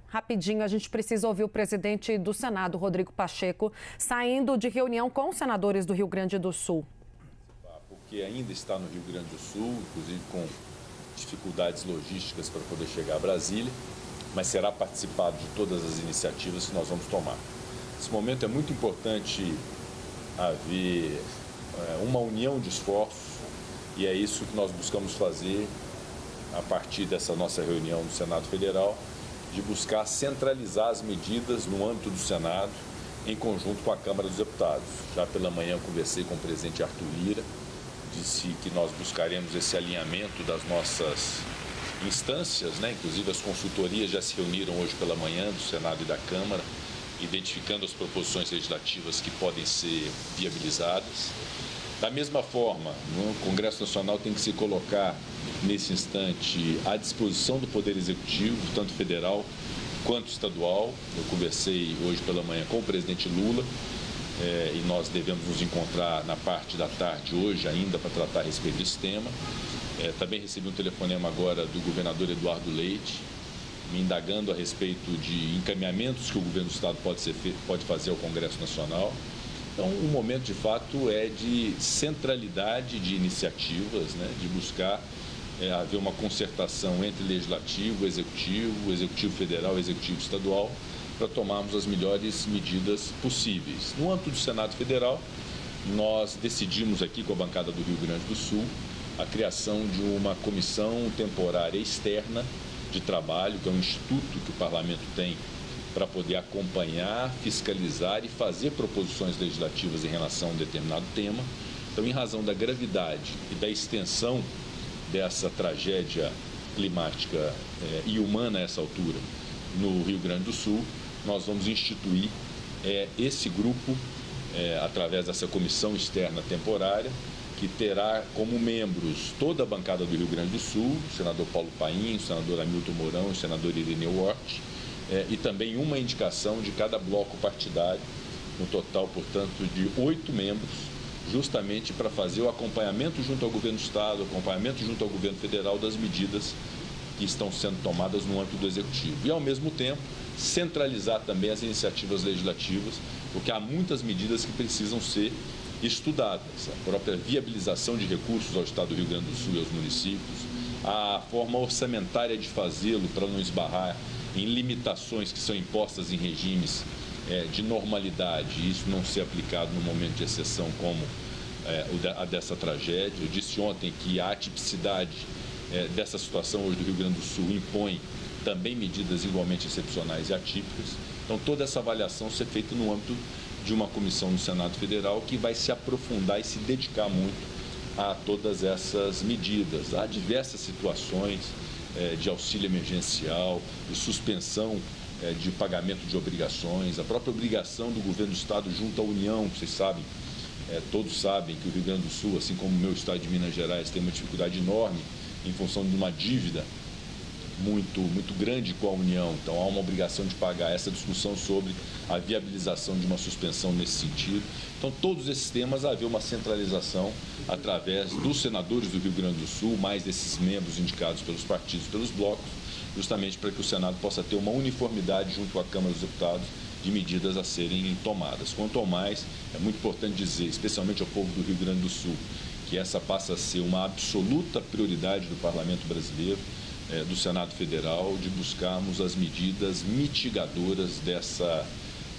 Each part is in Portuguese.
Rapidinho, a gente precisa ouvir o presidente do Senado, Rodrigo Pacheco, saindo de reunião com os senadores do Rio Grande do Sul. Porque ainda está no Rio Grande do Sul, inclusive com dificuldades logísticas para poder chegar a Brasília, mas será participado de todas as iniciativas que nós vamos tomar. Nesse momento é muito importante haver uma união de esforços e é isso que nós buscamos fazer a partir dessa nossa reunião do Senado Federal, de buscar centralizar as medidas no âmbito do Senado, em conjunto com a Câmara dos Deputados. Já pela manhã conversei com o presidente Arthur Lira, disse que nós buscaremos esse alinhamento das nossas instâncias, inclusive as consultorias já se reuniram hoje pela manhã do Senado e da Câmara, identificando as proposições legislativas que podem ser viabilizadas. Da mesma forma, o Congresso Nacional tem que se colocar, nesse instante, à disposição do Poder Executivo, tanto federal quanto estadual. Eu conversei hoje pela manhã com o presidente Lula e nós devemos nos encontrar na parte da tarde hoje ainda para tratar a respeito desse tema. Também recebi um telefonema agora do governador Eduardo Leite, me indagando a respeito de encaminhamentos que o governo do Estado pode fazer ao Congresso Nacional. Então, o momento, de fato, é de centralidade de iniciativas, de buscar haver uma concertação entre Legislativo, Executivo Federal e Executivo Estadual, para tomarmos as melhores medidas possíveis. No âmbito do Senado Federal, nós decidimos aqui com a bancada do Rio Grande do Sul a criação de uma comissão temporária externa de trabalho, que é um instituto que o Parlamento tem para poder acompanhar, fiscalizar e fazer proposições legislativas em relação a um determinado tema. Então, em razão da gravidade e da extensão dessa tragédia climática e humana a essa altura no Rio Grande do Sul, nós vamos instituir esse grupo através dessa comissão externa temporária, que terá como membros toda a bancada do Rio Grande do Sul, o senador Paulo Paim, o senador Hamilton Mourão e o senador Irineu Hort, e também uma indicação de cada bloco partidário, no total, portanto, de 8 membros, justamente para fazer o acompanhamento junto ao governo do Estado, o acompanhamento junto ao governo federal das medidas que estão sendo tomadas no âmbito do Executivo. E, ao mesmo tempo, centralizar também as iniciativas legislativas, porque há muitas medidas que precisam ser estudadas. A própria viabilização de recursos ao Estado do Rio Grande do Sul e aos municípios, a forma orçamentária de fazê-lo para não esbarrar em limitações que são impostas em regimes de normalidade e isso não ser aplicado no momento de exceção como a dessa tragédia. Eu disse ontem que a atipicidade dessa situação hoje do Rio Grande do Sul impõe também medidas igualmente excepcionais e atípicas. Então, toda essa avaliação ser feita no âmbito de uma comissão no Senado Federal que vai se aprofundar e se dedicar muito a todas essas medidas. Há diversas situações de auxílio emergencial, de suspensão de pagamento de obrigações, a própria obrigação do governo do Estado junto à União. Vocês sabem, todos sabem que o Rio Grande do Sul, assim como o meu estado de Minas Gerais, tem uma dificuldade enorme em função de uma dívida muito grande com a União. Então, há uma obrigação de pagar. Essa discussão sobre a viabilização de uma suspensão nesse sentido. Então, todos esses temas, haver uma centralização através dos senadores do Rio Grande do Sul, mais desses membros indicados pelos partidos, pelos blocos, justamente para que o Senado possa ter uma uniformidade junto à Câmara dos Deputados de medidas a serem tomadas. Quanto ao mais, é muito importante dizer, especialmente ao povo do Rio Grande do Sul, que essa passa a ser uma absoluta prioridade do Parlamento brasileiro, do Senado Federal, de buscarmos as medidas mitigadoras dessa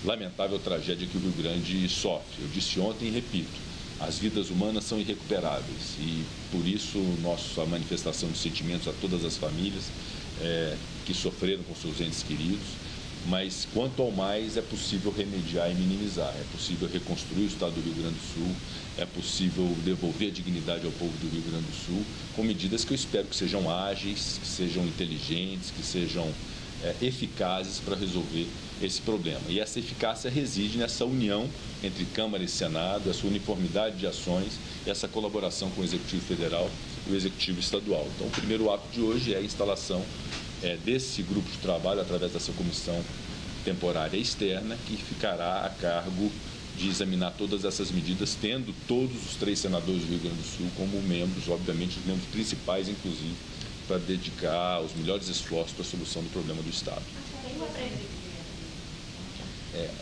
lamentável tragédia que o Rio Grande sofre. Eu disse ontem e repito, as vidas humanas são irrecuperáveis e, por isso, nossa manifestação de sentimentos a todas as famílias que sofreram com seus entes queridos, mas, quanto ao mais, é possível remediar e minimizar, é possível reconstruir o Estado do Rio Grande do Sul, é possível devolver a dignidade ao povo do Rio Grande do Sul, com medidas que eu espero que sejam ágeis, que sejam inteligentes, que sejam eficazes para resolver esse problema. E essa eficácia reside nessa união entre Câmara e Senado, essa uniformidade de ações e essa colaboração com o Executivo Federal e o Executivo Estadual. Então, o primeiro ato de hoje é a instalação desse grupo de trabalho através dessa comissão temporária externa que ficará a cargo de examinar todas essas medidas, tendo todos os 3 senadores do Rio Grande do Sul como membros, obviamente os membros principais, inclusive, para dedicar os melhores esforços para a solução do problema do Estado.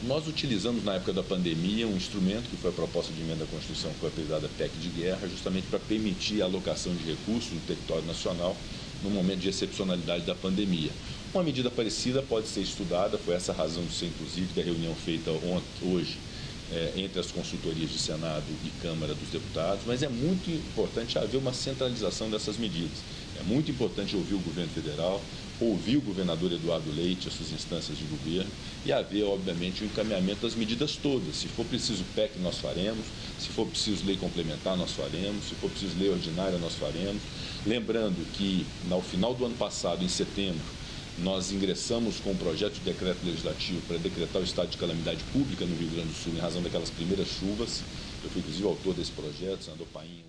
Nós utilizamos na época da pandemia um instrumento que foi a proposta de emenda à Constituição, que foi apelidada PEC de guerra, justamente para permitir a alocação de recursos no território nacional no momento de excepcionalidade da pandemia. Uma medida parecida pode ser estudada, foi essa a razão de ser, inclusive, da reunião feita hoje entre as consultorias de Senado e Câmara dos Deputados, mas é muito importante haver uma centralização dessas medidas. É muito importante ouvir o governo federal, ouvir o governador Eduardo Leite, as suas instâncias de governo, e haver, obviamente, o encaminhamento das medidas todas. Se for preciso PEC, nós faremos. Se for preciso lei complementar, nós faremos. Se for preciso lei ordinária, nós faremos. Lembrando que, no final do ano passado, em setembro, nós ingressamos com um projeto de decreto legislativo para decretar o estado de calamidade pública no Rio Grande do Sul, em razão daquelas primeiras chuvas. Eu fui, inclusive, autor desse projeto, senador Paim.